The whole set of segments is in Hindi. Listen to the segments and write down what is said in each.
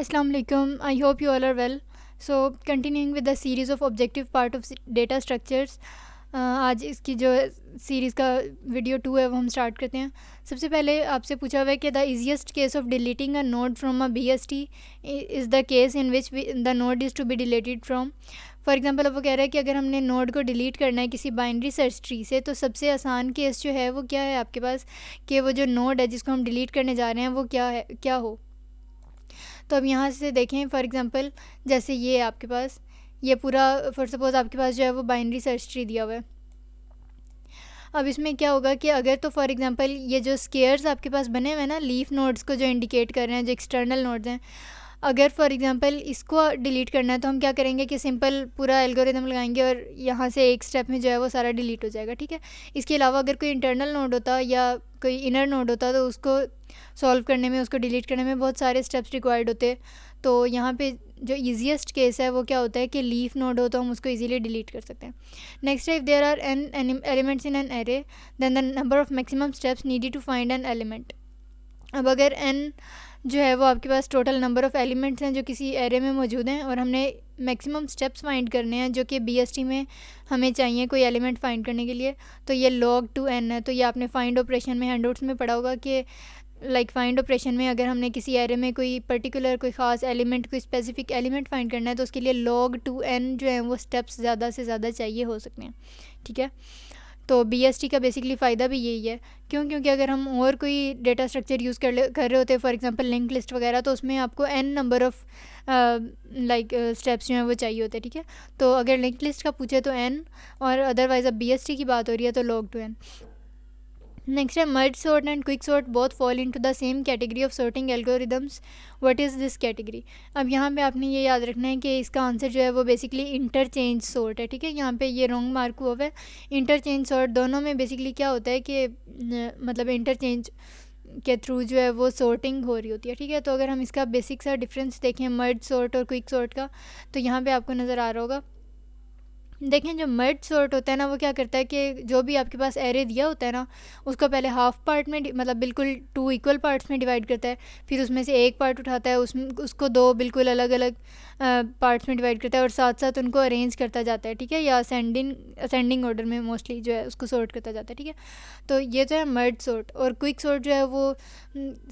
Assalamu alaikum. I hope you all are well. So continuing with the series of objective part of data structures, आज इसकी जो सीरीज़ का वीडियो 2 है वो हम स्टार्ट करते हैं। सबसे पहले आपसे पूछा हुआ है कि the easiest case of deleting a node from a BST is the case in which the node is to be deleted from. For example अब वो कह रहा है कि अगर हमने नोड को डिलीट करना है किसी बाइनरी सर्च ट्री से, तो सबसे आसान केस जो है वो क्या है आपके पास, कि वो जो नोड है जिसको हम डिलीट करने जा रहे हैं वो क्या हो। तो अब यहाँ से देखें, फॉर एग्जांपल जैसे ये आपके पास ये पूरा फॉर सपोज़ आपके पास जो है वो बाइनरी सर्च ट्री दिया हुआ है। अब इसमें क्या होगा कि अगर तो फॉर एग्जांपल ये जो स्केयर्स आपके पास बने हुए हैं ना, लीफ नोड्स को जो इंडिकेट कर रहे हैं, जो एक्सटर्नल नोड्स हैं, अगर फॉर एग्जांपल इसको डिलीट करना है तो हम क्या करेंगे कि सिंपल पूरा एल्गोरिदम लगाएंगे और यहाँ से एक स्टेप में जो है वो सारा डिलीट हो जाएगा, ठीक है। इसके अलावा अगर कोई इंटरनल नोड होता या कोई इनर नोड होता तो उसको सॉल्व करने में, उसको डिलीट करने में बहुत सारे स्टेप्स रिक्वायर्ड होते। तो यहाँ पे जो ईजीएस्ट केस है वो क्या होता है कि लीफ नोड हो तो हम उसको इजीली डिलीट कर सकते हैं। नेक्स्ट है, if there are n elements in an array then the number of maximum steps needed to find an element. अब अगर n जो है वो आपके पास टोटल नंबर ऑफ़ एलिमेंट्स हैं जो किसी एरे में मौजूद हैं और हमने मैक्सिमम स्टेप्स फाइंड करने हैं जो कि BST में हमें चाहिए कोई एलिमेंट फाइंड करने के लिए, तो ये log 2n है। तो ये आपने फाइंड ऑपरेशन में हैंडआउट्स में पढ़ा होगा कि फाइंड ऑपरेशन में अगर हमने किसी एरे में कोई पर्टिकुलर कोई ख़ास एलिमेंट, कोई स्पेसिफिक एलिमेंट फाइंड करना है तो उसके लिए log 2n जो है वो स्टेप्स ज़्यादा से ज़्यादा चाहिए हो सकते हैं, ठीक है। तो BST का बेसिकली फ़ायदा भी यही है। क्योंकि अगर हम और कोई डेटा स्ट्रक्चर यूज़ कर रहे होते हैं, फॉर एग्जांपल लिंक लिस्ट वगैरह, तो उसमें आपको n नंबर ऑफ़ स्टेप्स जो हैं वो चाहिए होते हैं, ठीक है। तो अगर लिंक लिस्ट का पूछे तो n, और अदरवाइज़ अब BST की बात हो रही है तो log 2n। नेक्स्ट है, merge sort and quick sort both fall into the same category of sorting algorithms. What is this category? अब यहाँ पे आपने ये याद रखना है कि इसका आंसर जो है वो बेसिकली इंटरचेंज सॉर्ट है, ठीक है। यहाँ पे ये रॉन्ग मार्क हुआ है। इंटरचेंज सॉर्ट दोनों में बेसिकली क्या होता है कि मतलब इंटरचेंज के थ्रू जो है वो सॉर्टिंग हो रही होती है, ठीक है। तो अगर हम इसका बेसिक सा डिफरेंस देखें मर्ज सॉर्ट और क्विक सॉर्ट का, तो यहाँ पे आपको नज़र आ रहा होगा। देखें, जो मर्ज सॉर्ट होता है ना वो क्या करता है कि जो भी आपके पास एरे दिया होता है ना उसको पहले हाफ पार्ट में मतलब बिल्कुल 2 इक्वल पार्ट्स में डिवाइड करता है, फिर उसमें से एक पार्ट उठाता है, उसको 2 बिल्कुल अलग अलग पार्ट्स में डिवाइड करता है और साथ साथ उनको अरेंज करता जाता है, ठीक है, या असेंडिंग ऑर्डर में मोस्टली जो है उसको सॉर्ट करता जाता है, ठीक है। तो ये तो है मर्ज सॉर्ट। और क्विक सॉर्ट जो है वो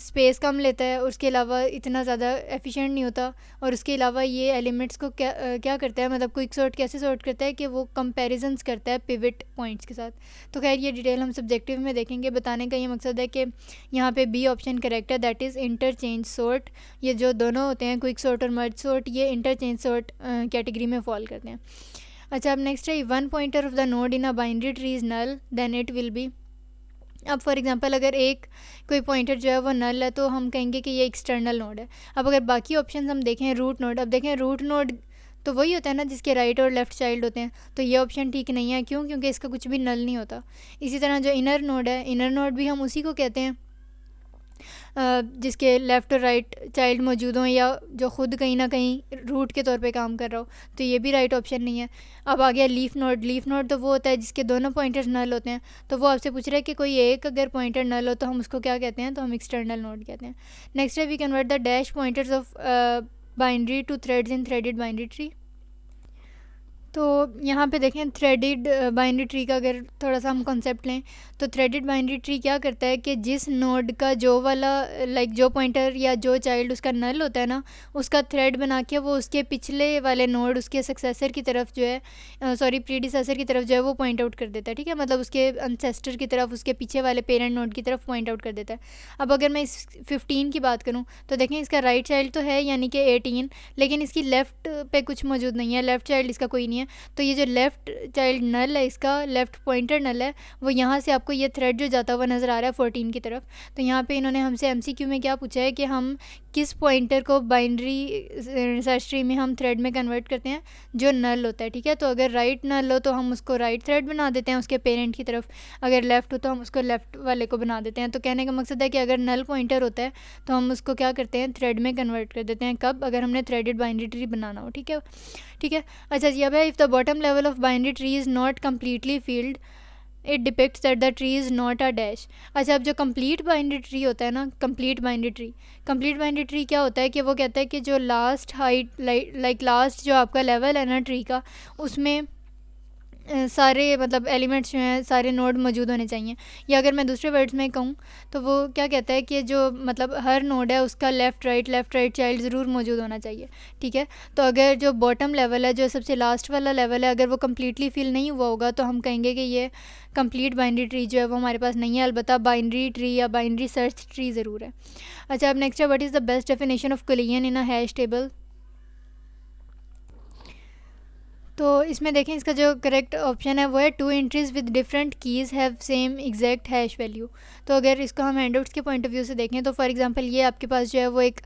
स्पेस कम लेता है, उसके अलावा इतना ज़्यादा एफिशिएंट नहीं होता, और उसके अलावा ये एलिमेंट्स को क्या करता है, मतलब क्विक सॉर्ट कैसे सॉर्ट करता है कि वो कंपैरिजंस करता है पिवट पॉइंट्स के साथ। तो खैर ये डिटेल हम सब्जेक्टिव में देखेंगे। बताने का ये मकसद है कि यहाँ पे बी ऑप्शन करेक्ट है, दैट इज़ इंटरचेंज सॉर्ट। ये जो दोनों होते हैं क्विक सॉर्ट और मर्ज सॉर्ट, ये इंटरचेंज सॉर्ट कैटेगरी में फॉल करते हैं। अच्छा, अब नेक्स्ट है, one pointer of the node in a binary tree is null then it will be. अब फॉर एग्जांपल अगर एक कोई पॉइंटर जो है वो नल है तो हम कहेंगे कि ये एक्सटर्नल नोड है। अब अगर बाकी ऑप्शन हम देखें, रूट नोड, अब देखें रूट नोड तो वही होता है ना जिसके राइट और लेफ़्ट चाइल्ड होते हैं, तो ये ऑप्शन ठीक नहीं है। क्यों? क्योंकि इसका कुछ भी नल नहीं होता। इसी तरह जो इनर नोड है, इनर नोड भी हम उसी को कहते हैं जिसके लेफ़्ट और राइट चाइल्ड मौजूद हों या जो ख़ुद कहीं ना कहीं रूट के तौर पे काम कर रहा हो, तो ये भी राइट ऑप्शन नहीं है। अब आ गया लीफ नोड। लीफ नोड तो वो होता है जिसके दोनों पॉइंटर्स नल होते हैं। तो वो आपसे पूछ रहा है कि कोई एक अगर पॉइंटर नल हो तो हम उसको क्या कहते हैं, तो हम एक्सटर्नल नोड कहते हैं। नेक्स्ट है, we convert the dash pointers of binary to threads in threaded binary tree. तो यहाँ पे देखें, थ्रेडेड बाइनरी ट्री का अगर थोड़ा सा हम कॉन्सेप्ट लें तो थ्रेडेड बाइनरी ट्री क्या करता है कि जिस नोड का जो वाला जो पॉइंटर या जो चाइल्ड उसका नल होता है ना, उसका थ्रेड बना के वो उसके पिछले वाले नोड, उसके सक्सेसर की तरफ जो है प्रीडिसेसर की तरफ जो है वो पॉइंट आउट कर देता है, ठीक है। मतलब उसके अनसेस्टर की तरफ, उसके पीछे वाले पेरेंट नोड की तरफ पॉइंट आउट कर देता है। अब अगर मैं इस 15 की बात करूँ तो देखें, इसका राइट चाइल्ड तो है यानी कि 18, लेकिन इसकी लेफ़्ट पे कुछ मौजूद नहीं है, लेफ़्ट चाइल्ड इसका कोई नहीं है। तो ये जो लेफ़्ट चाइल्ड नल है, इसका लेफ़्ट पॉइंटर नल है, वो यहाँ से आपको ये थ्रेड जो जाता हुआ नज़र आ रहा है 14 की तरफ। तो यहाँ पे इन्होंने हमसे MCQ में क्या पूछा है कि हम किस पॉइंटर को बाइनरी सर्च ट्री में हम थ्रेड में कन्वर्ट करते हैं जो नल होता है, ठीक है। तो अगर राइट नल हो तो हम उसको राइट थ्रेड बना देते हैं उसके पेरेंट की तरफ, अगर लेफ़्ट हो तो हम उसको लेफ़्ट वाले को बना देते हैं। तो कहने का मकसद है कि अगर नल पॉइंटर होता है तो हम उसको क्या करते हैं, थ्रेड में कन्वर्ट कर देते हैं। कब? अगर हमने थ्रेडेड बाइनरी ट्री बनाना हो, ठीक है। अच्छा जी, अब है, if the bottom level of binary tree is not completely field it depicts that the tree is not a dash. अच्छा, अब जो कंप्लीट बाइनरी ट्री होता है ना, कंप्लीट बाइनरी ट्री क्या होता है कि वो कहता है कि जो लास्ट हाइट लाइक लास्ट जो आपका लेवल है ना ट्री का, उसमें सारे मतलब एलिमेंट्स जो हैं, सारे नोड मौजूद होने चाहिए। या अगर मैं दूसरे वर्ड्स में कहूँ तो वो क्या कहता है कि जो मतलब हर नोड है उसका लेफ़्ट राइट चाइल्ड ज़रूर मौजूद होना चाहिए। ठीक है, तो अगर जो बॉटम लेवल है, जो सबसे लास्ट वाला लेवल है, अगर वो कम्प्लीटली फिल नहीं हुआ होगा तो हम कहेंगे कि ये कंप्लीट बाइनरी ट्री जो है वो हमारे पास नहीं है। अलबत्ता बाइनरी ट्री या बाइनरी सर्च ट्री ज़रूर है। अच्छा, अब नेक्स्ट है, what is the best definition of कुलियन in a hash table. तो इसमें देखें, इसका जो करेक्ट ऑप्शन है वो है two entries with different keys have same exact hash value. तो अगर इसको हम हैंडआउट्स के पॉइंट ऑफ व्यू से देखें तो फॉर एग्जांपल ये आपके पास जो है वो एक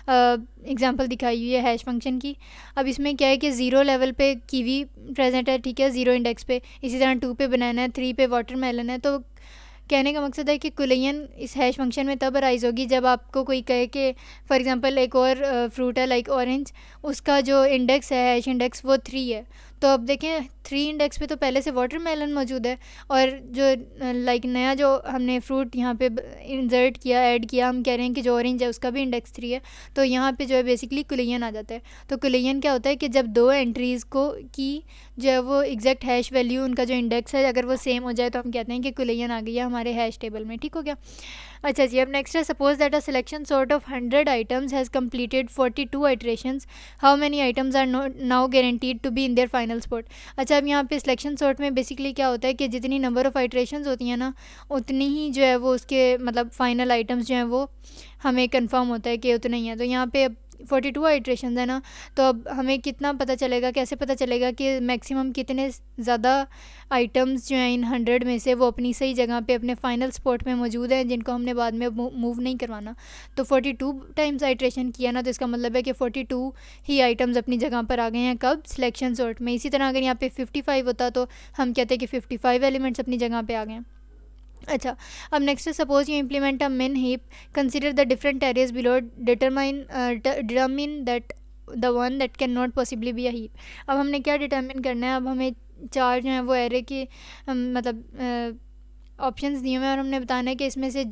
एग्जांपल दिखाई हुई है हैश फंक्शन की। अब इसमें क्या है कि 0 लेवल पे कीवी प्रेजेंट है, ठीक है, 0 इंडेक्स पे। इसी तरह 2 पे बनाना है, 3 पे वाटरमेलन है। तो कहने का मकसद है कि कुलियन इस हैश फंक्शन में तब अराइज होगी जब आपको कोई कहे कि फॉर एग्जांपल एक और फ्रूट है लाइक ऑरेंज, उसका जो इंडेक्स है, हैश इंडेक्स, वो 3 है। तो अब देखें 3 इंडेक्स पे तो पहले से वाटरमेलन मौजूद है, और जो लाइक नया जो हमने फ्रूट यहाँ पे इंसर्ट किया, ऐड किया, हम कह रहे हैं कि जो ऑरेंज है उसका भी इंडेक्स 3 है। तो यहाँ पे जो है बेसिकली कुलियन आ जाता है। तो कुलियन क्या होता है कि जब दो एंट्रीज़ को की जो है वो एग्जैक्ट हैश वैल्यू, उनका जो इंडेक्स है, अगर वो सेम हो जाए तो हम कहते हैं कि कुलियन आ गई है हमारे हैश टेबल में। ठीक हो गया। अच्छा जी, अब नेक्स्ट है, suppose that a selection sort of 100 items has completed 42 iterations, how many items are now guaranteed to be in their final spot. अच्छा, अब यहाँ पे सिलेक्शन सॉर्ट में बेसिकली क्या होता है कि जितनी नंबर ऑफ़ आइट्रेशंस होती हैं ना, उतनी ही जो है वो उसके मतलब फ़ाइनल आइटम्स जो हैं वो हमें कंफर्म होता है कि उतने ही हैं। तो यहाँ पे 42 आइट्रेशन है ना, तो अब हमें कितना पता चलेगा, कैसे पता चलेगा कि मैक्सिमम कितने ज़्यादा आइटम्स जो हैं इन 100 में से वो अपनी सही जगह पे अपने फाइनल स्पॉट में मौजूद हैं, जिनको हमने बाद में मूव नहीं करवाना। तो 42 टाइम्स आइट्रेशन किया ना, तो इसका मतलब है कि 42 ही आइटम्स अपनी जगह पर आ गए हैं। कब? सिलेक्शन सॉर्ट में। इसी तरह अगर यहाँ पे 55 होता तो हम कहते हैं कि 55 एलिमेंट्स अपनी जगह पर आ गए हैं। अच्छा, अब नेक्स्ट है, सपोज यू इम्प्लीमेंट अ मिन heap, consider the different areas below, determine that the one that can not possibly be a heap. अब हमने क्या डिटरमिन करना है? अब हमें 4 जो हैं वो एरे की मतलब ऑप्शंस दिए हुए हैं, और हमने बताना है कि इसमें से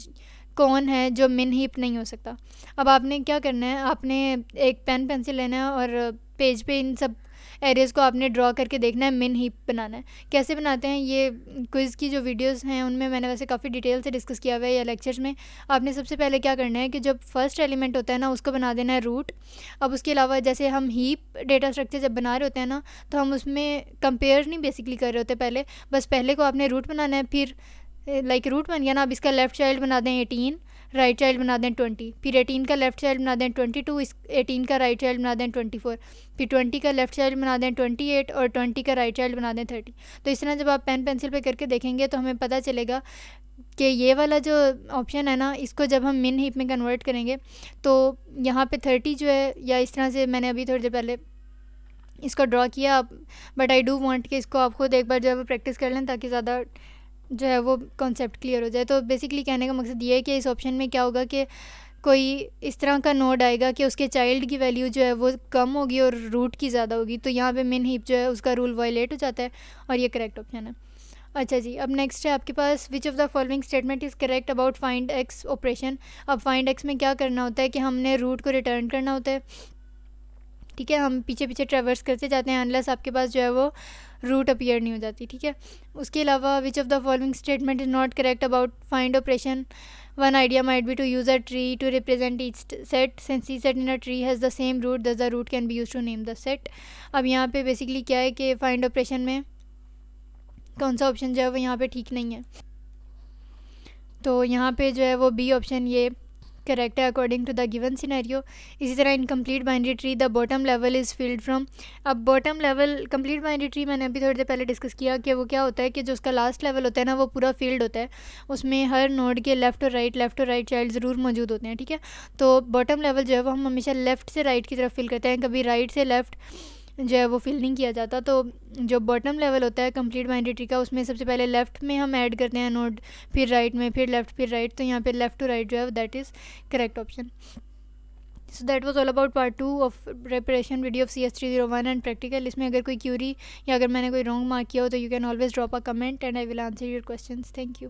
कौन है जो मिन हीप नहीं हो सकता। अब आपने क्या करना है, आपने एक पेन पेंसिल लेना है और पेज पे इन सब एरियाज़ को आपने ड्रॉ करके देखना है, मिन हीप बनाना है। कैसे बनाते हैं, ये क्विज़ की जो वीडियोस हैं उनमें मैंने वैसे काफ़ी डिटेल से डिस्कस किया हुआ है, या लेक्चर्स में। आपने सबसे पहले क्या करना है कि जब फर्स्ट एलिमेंट होता है ना, उसको बना देना है रूट। अब उसके अलावा जैसे हम हीप डेटा स्ट्रक्चर जब बना रहे होते हैं ना, तो हम उसमें कंपेयर नहीं बेसिकली कर रहे होते पहले, बस पहले को आपने रूट बनाना है, फिर लाइक रूट बन गया ना, अब इसका लेफ़्ट चाइल्ड बना दें 18, राइट चाइल्ड बना दें 20, फिर 18 का लेफ़्ट चाइल्ड बना दें 22, इस 18 का राइट चाइल्ड बना दें 24, फिर 20 का लेफ़्ट चाइल्ड बना दें 28 और 20 का राइट चाइल्ड बना दें 30। तो इस तरह जब आप पेन पेंसिल पे करके देखेंगे तो हमें पता चलेगा कि ये वाला जो ऑप्शन है ना, इसको जब हम मिन हीप में कन्वर्ट करेंगे तो यहाँ पे 30 जो है, या इस तरह से मैंने अभी थोड़ी देर पहले इसको ड्रॉ किया, बट आई डू वांट कि इसको आप खुद एक बार जो है वो प्रैक्टिस कर लें, ताकि ज़्यादा जो है वो कॉन्सेप्ट क्लियर हो जाए। तो बेसिकली कहने का मकसद ये है कि इस ऑप्शन में क्या होगा कि कोई इस तरह का नोड आएगा कि उसके चाइल्ड की वैल्यू जो है वो कम होगी और रूट की ज़्यादा होगी, तो यहाँ पे मिन हीप जो है उसका रूल वायलेट हो जाता है, और ये करेक्ट ऑप्शन है। अच्छा जी, अब नेक्स्ट है आपके पास, which of the following statement is correct about find X operation. अब फाइंड एक्स में क्या करना होता है कि हमने रूट को रिटर्न करना होता है। ठीक है, हम पीछे पीछे ट्रैवर्स करते जाते हैं अनलेस आपके पास जो है वो रूट अपीयर नहीं हो जाती। ठीक है, उसके अलावा which of the following statement is not correct about find operation. One idea might be to use a tree to represent each set, since each set in a tree has the same root thus the root can be use to name the set. अब यहाँ पे बेसिकली क्या है कि फाइंड ऑपरेशन में कौन सा ऑप्शन जो है वो यहाँ पे ठीक नहीं है, तो यहाँ पे जो है वो बी ऑप्शन ये करेक्ट है according to the given scenario. इसी तरह in complete binary tree the bottom level is filled from. अब bottom level complete binary tree मैंने अभी थोड़ी देर पहले डिस्कस किया कि वो क्या होता है कि जो उसका लास्ट लेवल होता है ना, वो पूरा फील्ड होता है, उसमें हर नोड के लेफ़्ट और राइट चाइल्ड ज़रूर मौजूद होते हैं। ठीक है, तो बॉटम लेवल जो है वो हम हमेशा लेफ़्ट से राइट की तरफ फिल करते हैं, कभी राइट से लेफ़्ट जो है वो फिल नहीं किया जाता। तो जो बॉटम लेवल होता है कंप्लीट बाइनरी ट्री का, उसमें सबसे पहले लेफ़्ट में हम ऐड करते हैं नोड, फिर राइट में, फिर लेफ़्ट, फिर राइट। तो यहाँ पे लेफ़्ट टू राइट जो है that is correct option. So that was all about part 2 of preparation video of CS301 and practical. इसमें अगर कोई क्यूरी या अगर मैंने कोई रॉन्ग मार्क किया हो तो you can always drop a comment and I will answer your questions. Thank you.